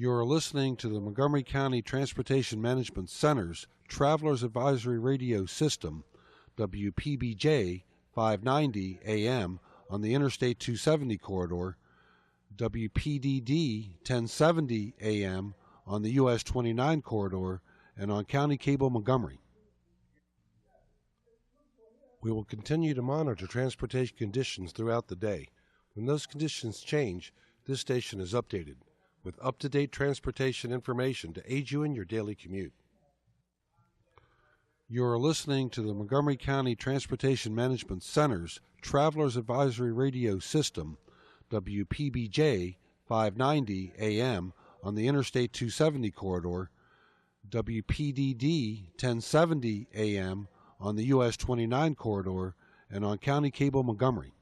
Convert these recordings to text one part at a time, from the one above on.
You are listening to the Montgomery County Transportation Management Center's Travelers Advisory Radio System, WPBJ 590 AM on the Interstate 270 corridor, WPDD 1070 AM on the US 29 corridor, and on County Cable Montgomery. We will continue to monitor transportation conditions throughout the day. When those conditions change, this station is updated with up-to-date transportation information to aid you in your daily commute. You are listening to the Montgomery County Transportation Management Center's Travelers Advisory Radio System, WPBJ 590 AM on the Interstate 270 corridor, WPDD 1070 AM on the US 29 corridor, and on County Cable Montgomery.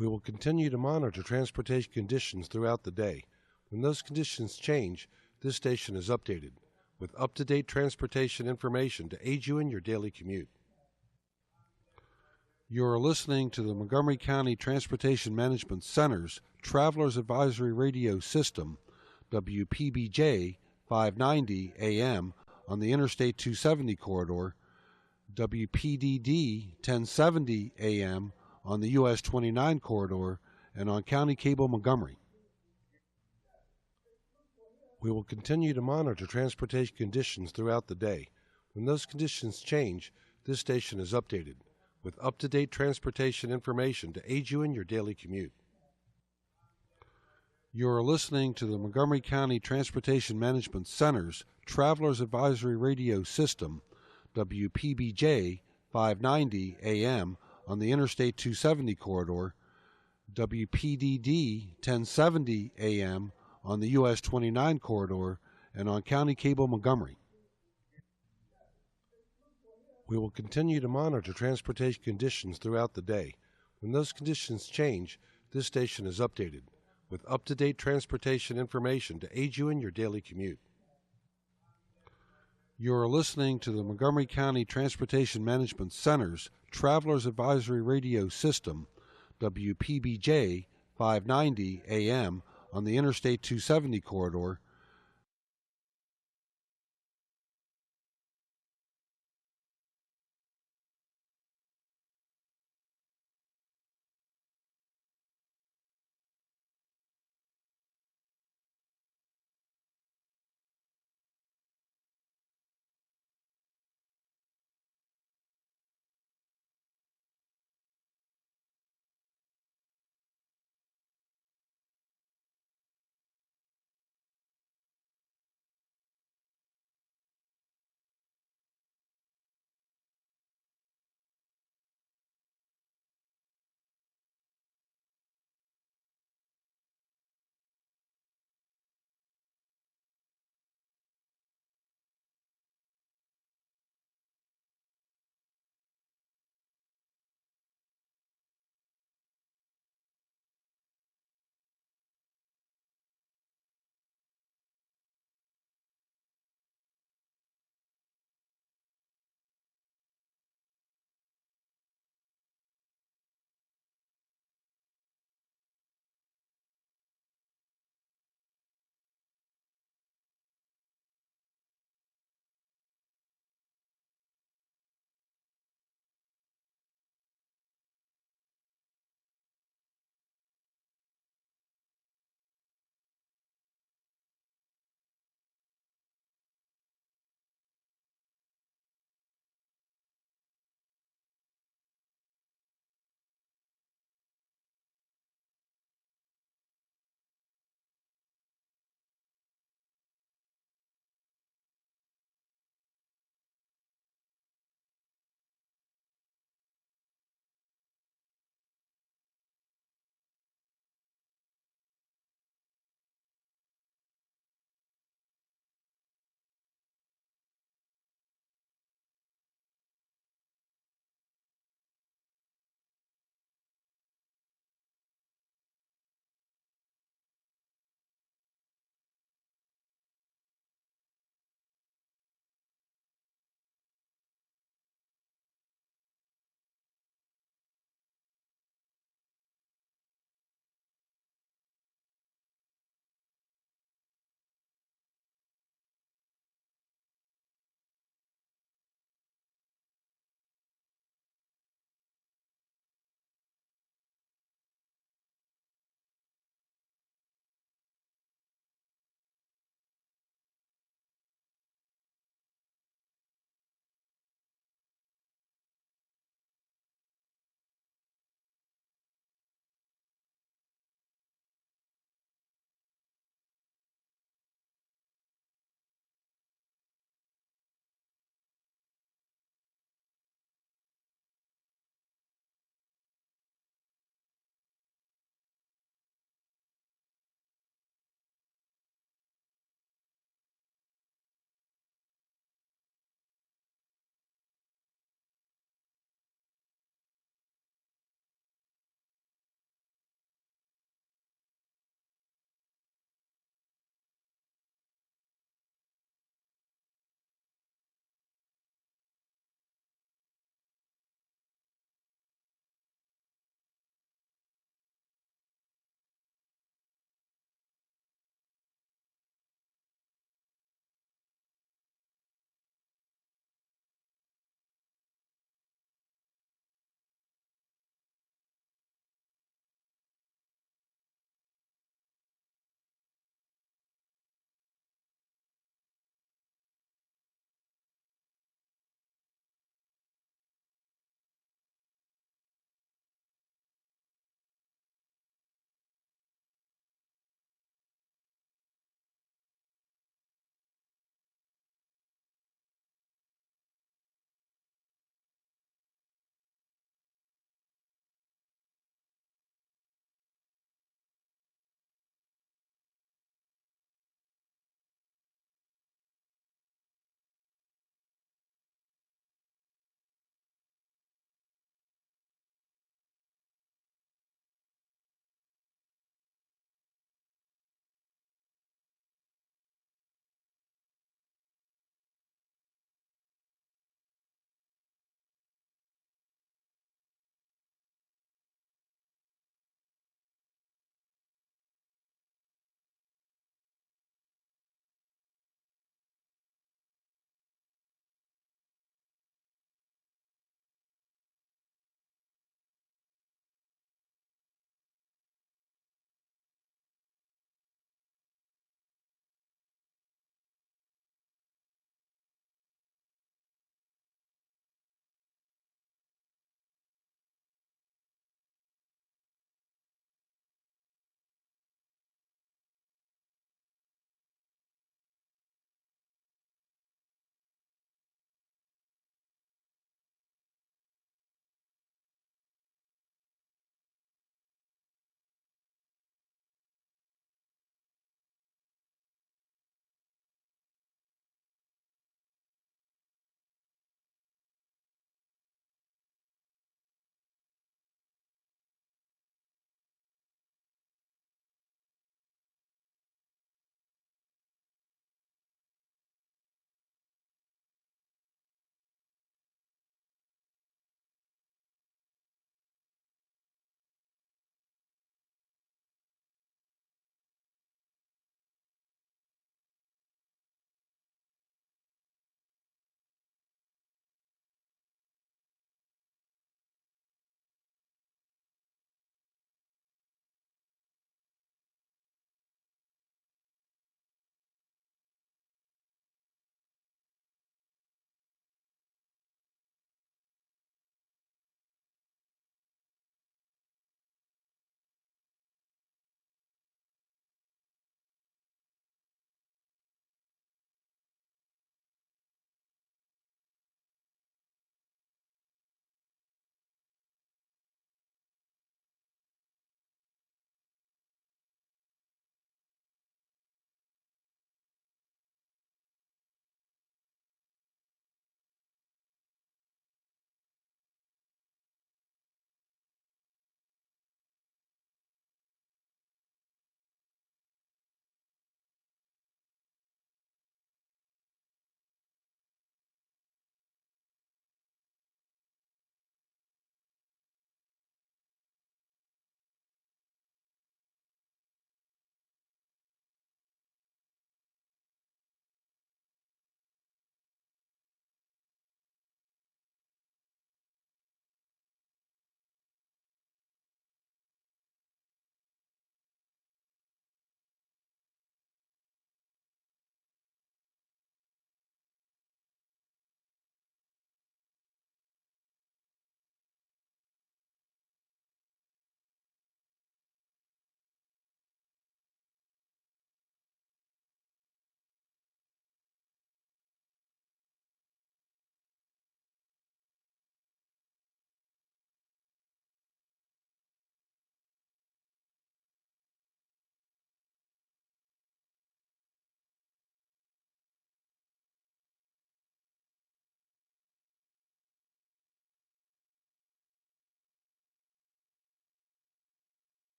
We will continue to monitor transportation conditions throughout the day. When those conditions change, this station is updated with up-to-date transportation information to aid you in your daily commute. You are listening to the Montgomery County Transportation Management Center's Travelers Advisory Radio System, WPBJ 590 AM on the Interstate 270 corridor, WPDD 1070 AM on the US 29 corridor, and on County Cable Montgomery. We will continue to monitor transportation conditions throughout the day. When those conditions change, this station is updated with up-to-date transportation information to aid you in your daily commute. You are listening to the Montgomery County Transportation Management Center's Travelers Advisory Radio System, WPBJ 590 AM on the Interstate 270 corridor, WPDD 1070 AM on the US 29 corridor, and on County Cable Montgomery. We will continue to monitor transportation conditions throughout the day. When those conditions change, this station is updated with up-to-date transportation information to aid you in your daily commute. You are listening to the Montgomery County Transportation Management Center's Travelers Advisory Radio System, WPBJ 590 AM on the Interstate 270 corridor,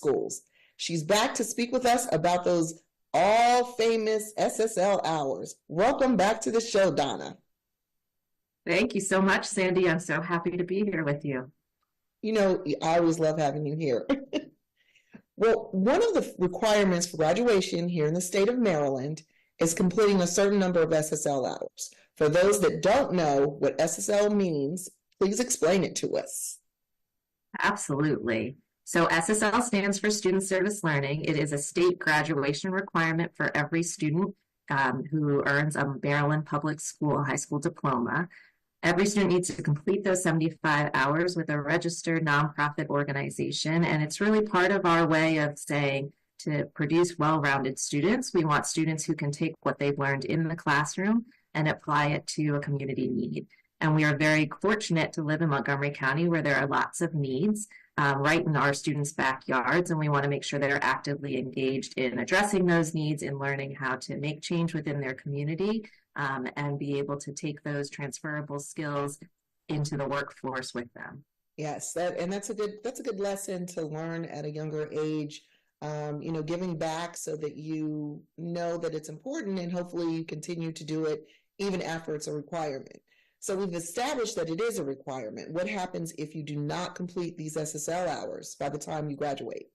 schools. She's back to speak with us about those all famous SSL hours. Welcome back to the show, Donna. Thank you so much, Sandy. I'm so happy to be here with you. You know, I always love having you here. Well, one of the requirements for graduation here in the state of Maryland is completing a certain number of SSL hours. For those that don't know what SSL means, please explain it to us. Absolutely. So SSL stands for Student Service Learning. It is a state graduation requirement for every student who earns a Maryland public school high school diploma. Every student needs to complete those 75 hours with a registered nonprofit organization. And it's really part of our way of saying to produce well-rounded students. We want students who can take what they've learned in the classroom and apply it to a community need. And we are very fortunate to live in Montgomery County where there are lots of needs right in our students' backyards. And we want to make sure they're actively engaged in addressing those needs and learning how to make change within their community and be able to take those transferable skills into the workforce with them. Yes, that's a good lesson to learn at a younger age. Giving back so that you know that it's important and hopefully you continue to do it even after it's a requirement. So we've established that it is a requirement. What happens if you do not complete these SSL hours by the time you graduate?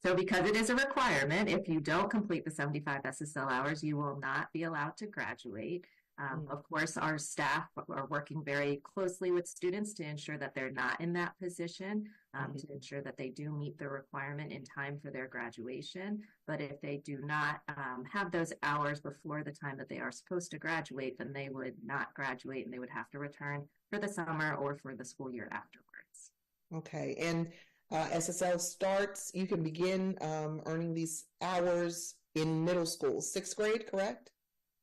So because it is a requirement, if you don't complete the 75 SSL hours, you will not be allowed to graduate. Of course, our staff are working very closely with students to ensure that they're not in that position, to ensure that they do meet the requirement in time for their graduation. But if they do not have those hours before the time that they are supposed to graduate, then they would not graduate and they would have to return for the summer or for the school year afterwards. Okay, and SSL starts, you can begin earning these hours in middle school, 6th grade, correct?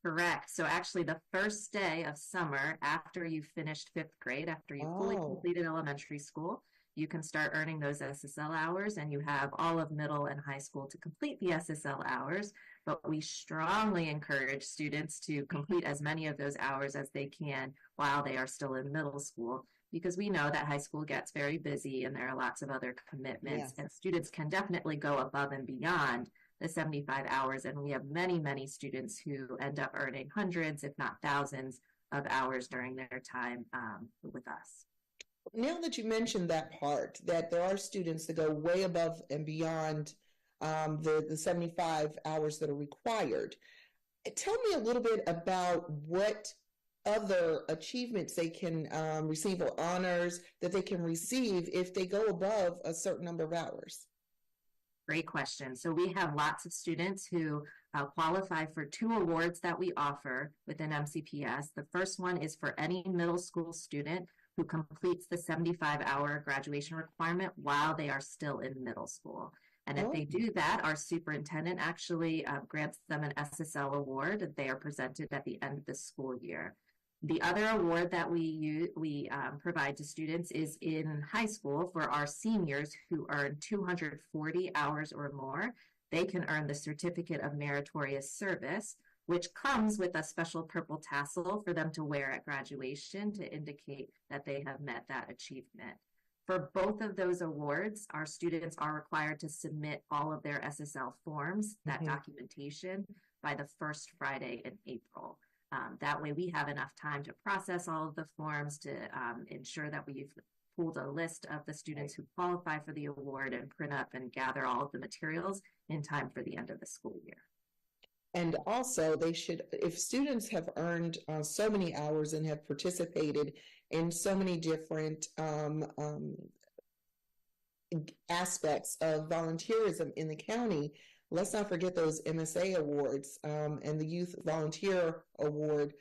Correct. So actually the first day of summer after you finished 5th grade, after you fully completed elementary school, you can start earning those SSL hours and you have all of middle and high school to complete the SSL hours. But we strongly encourage students to complete as many of those hours as they can while they are still in middle school, because we know that high school gets very busy and there are lots of other commitments, and students can definitely go above and beyond the 75 hours. And we have many, many students who end up earning hundreds, if not thousands, of hours during their time with us. Now that you mentioned that part, that there are students that go way above and beyond the 75 hours that are required, tell me a little bit about what other achievements they can receive or honors that they can receive if they go above a certain number of hours. Great question. So we have lots of students who qualify for 2 awards that we offer within MCPS. The first one is for any middle school student who completes the 75-hour graduation requirement while they are still in middle school. And if they do that, our superintendent actually grants them an SSL award. They are presented at the end of the school year. The other award that we provide to students is in high school for our seniors who earn 240 hours or more. They can earn the Certificate of Meritorious Service, which comes with a special purple tassel for them to wear at graduation to indicate that they have met that achievement. For both of those awards, our students are required to submit all of their SSL forms, that documentation, by the first Friday in April. That way we have enough time to process all of the forms to ensure that we've pulled a list of the students who qualify for the award and print up and gather all of the materials in time for the end of the school year. And also they should, if students have earned so many hours and have participated in so many different aspects of volunteerism in the county, let's not forget those MSA awards and the Youth Volunteer Award,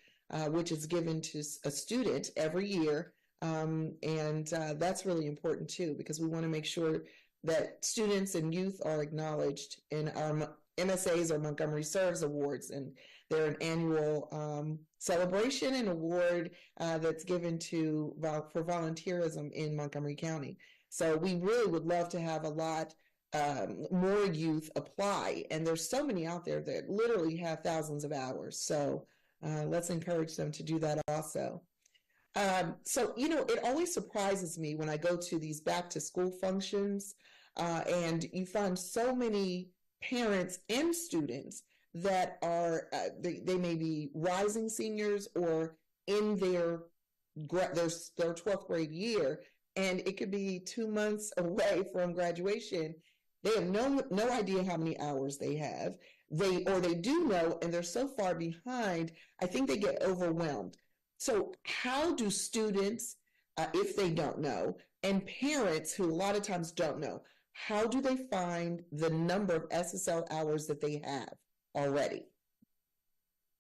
which is given to a student every year. That's really important too, because we want to make sure that students and youth are acknowledged in our MSAs or Montgomery Serves Awards, and they're an annual celebration and award that's given for volunteerism in Montgomery County. So we really would love to have a lot more youth apply, and there's so many out there that literally have thousands of hours. So let's encourage them to do that also. So, it always surprises me when I go to these back to school functions And you find so many parents and students that are they may be rising seniors or in their 12th grade year, and it could be 2 months away from graduation. They have no idea how many hours they have. They do know, and they're so far behind, I think they get overwhelmed. So how do students, if they don't know, and parents who a lot of times don't know, how do they find the number of SSL hours that they have already?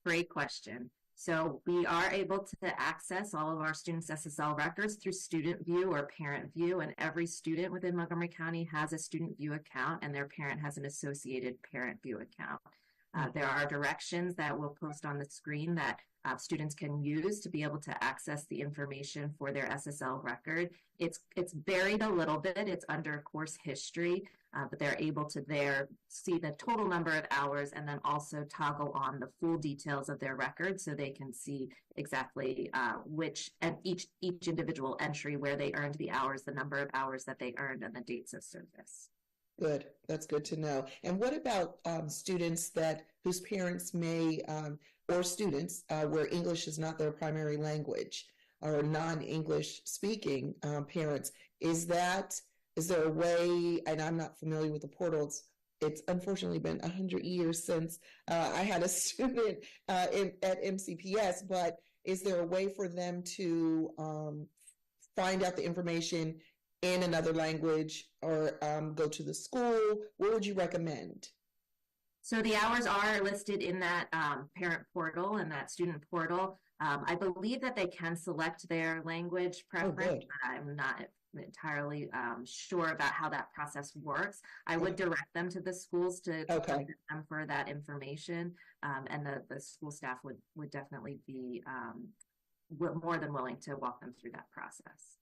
Great question. So we are able to access all of our students' SSL records through Student View or Parent View, and every student within Montgomery County has a Student View account, and their parent has an associated Parent View account. There are directions that we'll post on the screen that students can use to be able to access the information for their SSL record. It's buried a little bit. It's under course history, but they're able to there see the total number of hours and then also toggle on the full details of their record so they can see exactly which and each individual entry where they earned the hours, the number of hours that they earned, and the dates of service. Good. That's good to know. And what about students whose parents may, or students where English is not their primary language, or non-English speaking parents? Is there a way? And I'm not familiar with the portals. It's unfortunately been 100 years since I had a student at MCPS. But is there a way for them to find out the information in another language, or go to the school? What would you recommend? So the hours are listed in that parent portal and that student portal. I believe that they can select their language preference, but I'm not entirely sure about how that process works. I would direct them to the schools to contact them for that information, and the school staff would definitely be more than willing to walk them through that process.